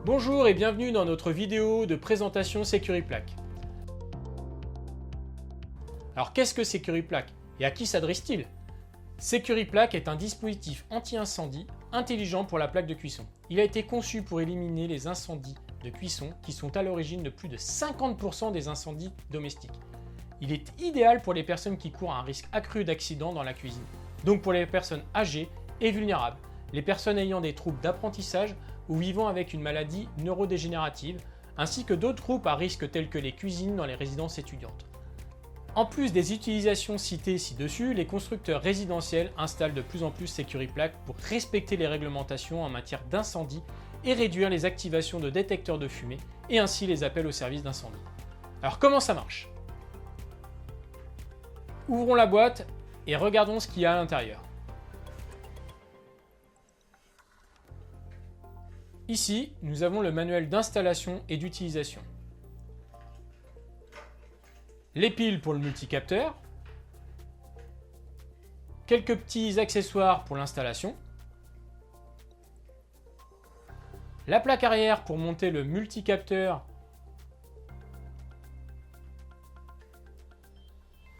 Bonjour et bienvenue dans notre vidéo de présentation SecuriPlac. Alors qu'est-ce que SecuriPlac et à qui s'adresse-t-il? SecuriPlac est un dispositif anti-incendie intelligent pour la plaque de cuisson. Il a été conçu pour éliminer les incendies de cuisson qui sont à l'origine de plus de 50% des incendies domestiques. Il est idéal pour les personnes qui courent un risque accru d'accident dans la cuisine, donc pour les personnes âgées et vulnérables, les personnes ayant des troubles d'apprentissage ou vivant avec une maladie neurodégénérative, ainsi que d'autres groupes à risque tels que les cuisines dans les résidences étudiantes. En plus des utilisations citées ci-dessus, les constructeurs résidentiels installent de plus en plus SecuriPlac pour respecter les réglementations en matière d'incendie et réduire les activations de détecteurs de fumée et ainsi les appels au service d'incendie. Alors comment ça marche? Ouvrons la boîte et regardons ce qu'il y a à l'intérieur. Ici, nous avons le manuel d'installation et d'utilisation. Les piles pour le multicapteur, quelques petits accessoires pour l'installation, la plaque arrière pour monter le multicapteur,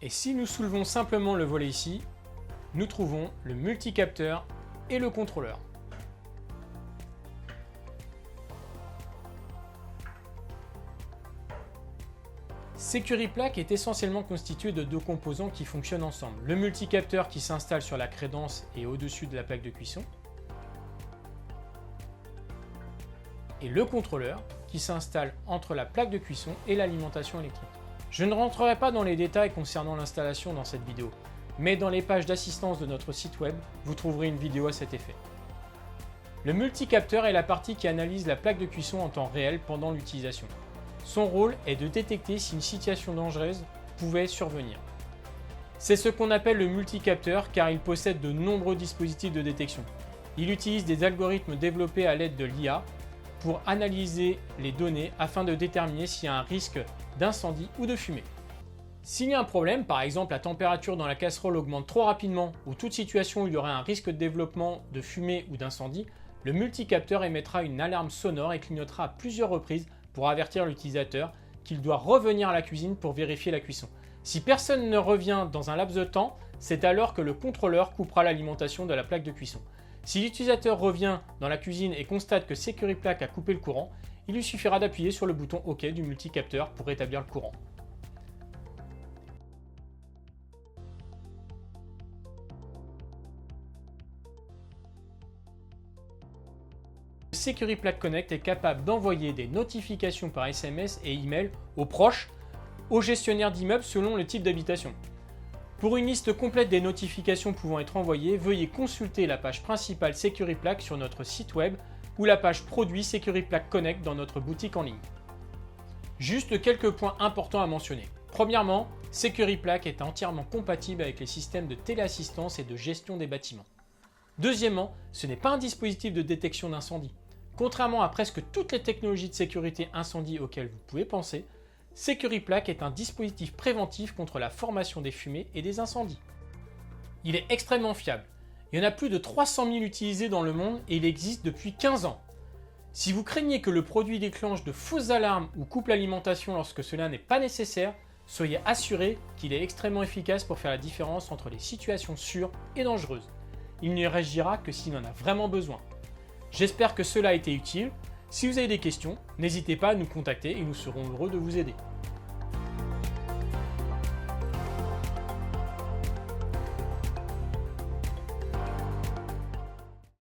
et si nous soulevons simplement le volet ici, nous trouvons le multicapteur et le contrôleur. SecuriPlac est essentiellement constitué de deux composants qui fonctionnent ensemble. Le multicapteur qui s'installe sur la crédence et au-dessus de la plaque de cuisson. Et le contrôleur qui s'installe entre la plaque de cuisson et l'alimentation électrique. Je ne rentrerai pas dans les détails concernant l'installation dans cette vidéo, mais dans les pages d'assistance de notre site web, vous trouverez une vidéo à cet effet. Le multicapteur est la partie qui analyse la plaque de cuisson en temps réel pendant l'utilisation. Son rôle est de détecter si une situation dangereuse pouvait survenir. C'est ce qu'on appelle le multicapteur car il possède de nombreux dispositifs de détection. Il utilise des algorithmes développés à l'aide de l'IA pour analyser les données afin de déterminer s'il y a un risque d'incendie ou de fumée. S'il y a un problème, par exemple la température dans la casserole augmente trop rapidement ou toute situation où il y aurait un risque de développement de fumée ou d'incendie, le multicapteur émettra une alarme sonore et clignotera à plusieurs reprises pour avertir l'utilisateur qu'il doit revenir à la cuisine pour vérifier la cuisson. Si personne ne revient dans un laps de temps, c'est alors que le contrôleur coupera l'alimentation de la plaque de cuisson. Si l'utilisateur revient dans la cuisine et constate que SecuriPlac a coupé le courant, il lui suffira d'appuyer sur le bouton OK du multicapteur pour rétablir le courant. SecuriPlac Connect est capable d'envoyer des notifications par SMS et email aux proches, aux gestionnaires d'immeubles selon le type d'habitation. Pour une liste complète des notifications pouvant être envoyées, veuillez consulter la page principale SecuriPlac sur notre site web ou la page produit SecuriPlac Connect dans notre boutique en ligne. Juste quelques points importants à mentionner. Premièrement, SecuriPlac est entièrement compatible avec les systèmes de téléassistance et de gestion des bâtiments. Deuxièmement, ce n'est pas un dispositif de détection d'incendie. Contrairement à presque toutes les technologies de sécurité incendie auxquelles vous pouvez penser, SecuriPlac est un dispositif préventif contre la formation des fumées et des incendies. Il est extrêmement fiable. Il y en a plus de 300 000 utilisés dans le monde et il existe depuis 15 ans. Si vous craignez que le produit déclenche de fausses alarmes ou coupe l'alimentation lorsque cela n'est pas nécessaire, soyez assuré qu'il est extrêmement efficace pour faire la différence entre les situations sûres et dangereuses. Il ne réagira que s'il en a vraiment besoin. J'espère que cela a été utile. Si vous avez des questions, n'hésitez pas à nous contacter et nous serons heureux de vous aider.